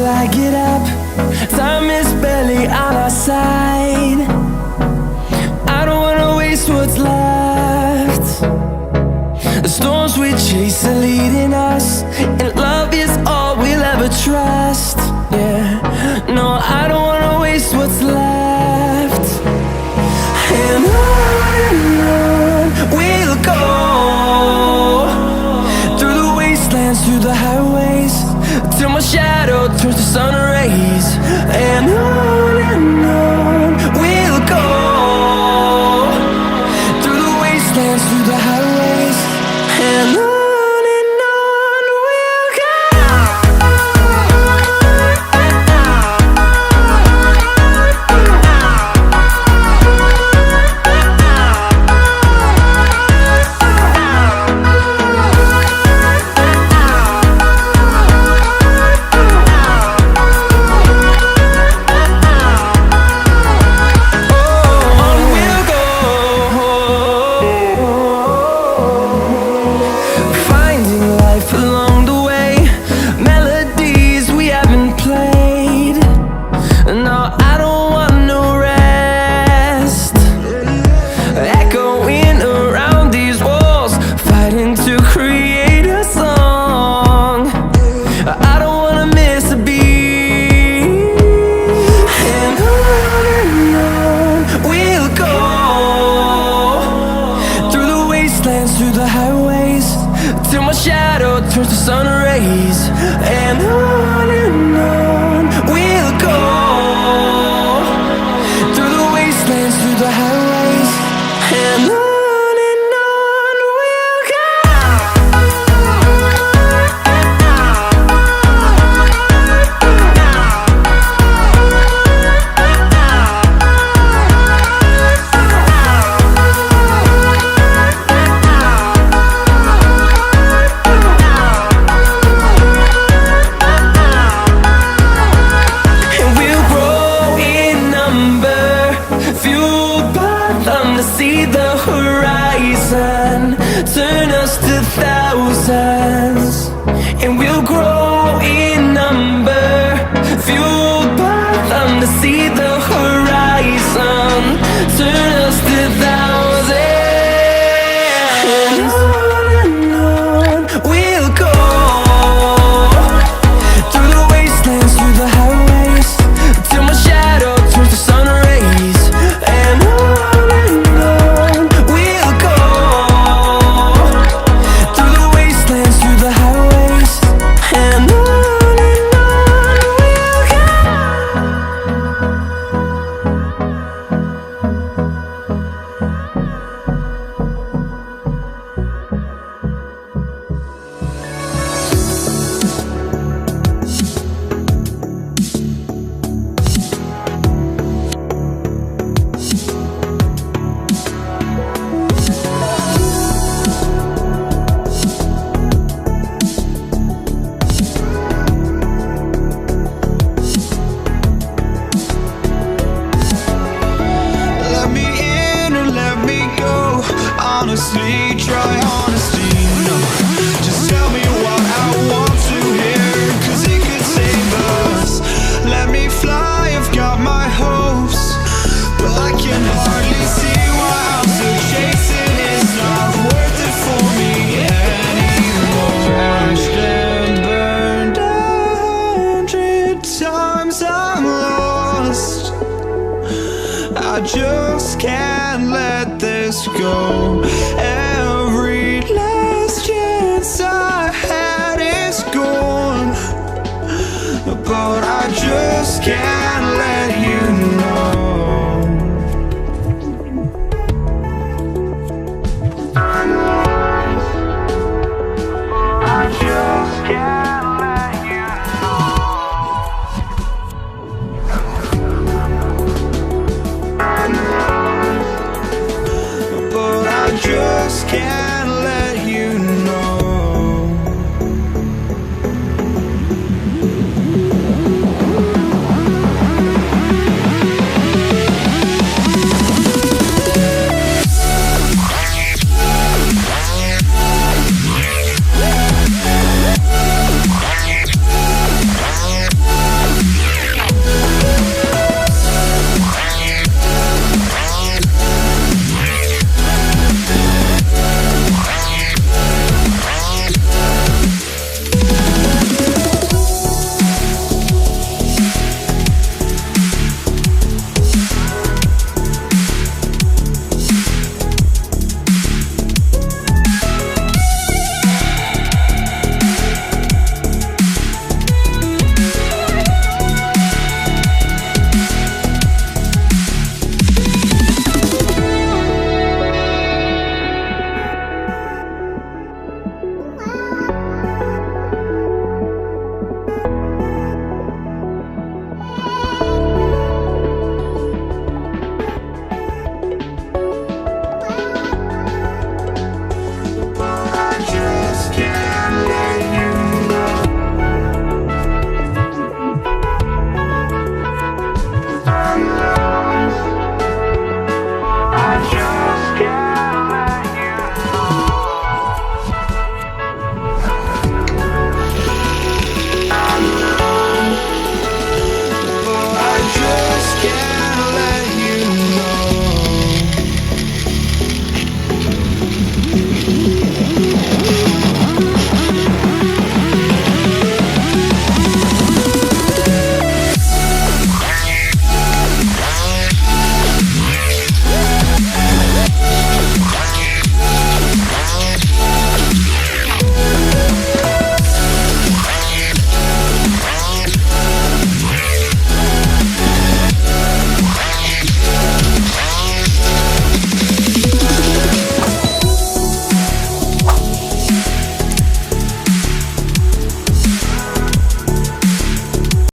I get up. Time is barely on our side. I don't wanna waste what's left. The storms we chase are leading us, and love is all we'll ever trust. Yeah, no, I don't wanna waste what's left. And on we'll go, through the wastelands, through the highways, till my shadow turns to sun rays. And on we'll go, through the wastelands, through the highways, and on. Through the highways, till my shadow turns to sun rays. And on we'll go, through the wastelands, through the highways, and on. See the horizon turn us to thousands, and we'll grow in number, fueled by them. To see the horizon turn us to thousands, and on we'll go, through the wastelands, through the highways, till my shadow turns to sun rays. And on honestly, try honesty, no. Just tell me what I want to hear, 'cause it could save us. Let me fly, I've got my hopes, but I can hardly see why I'm still chasing. It's not worth it for me anymore. Crashed and burned 100 times, I'm lost. I just can't let this go. Every last chance I had is gone, but I just can't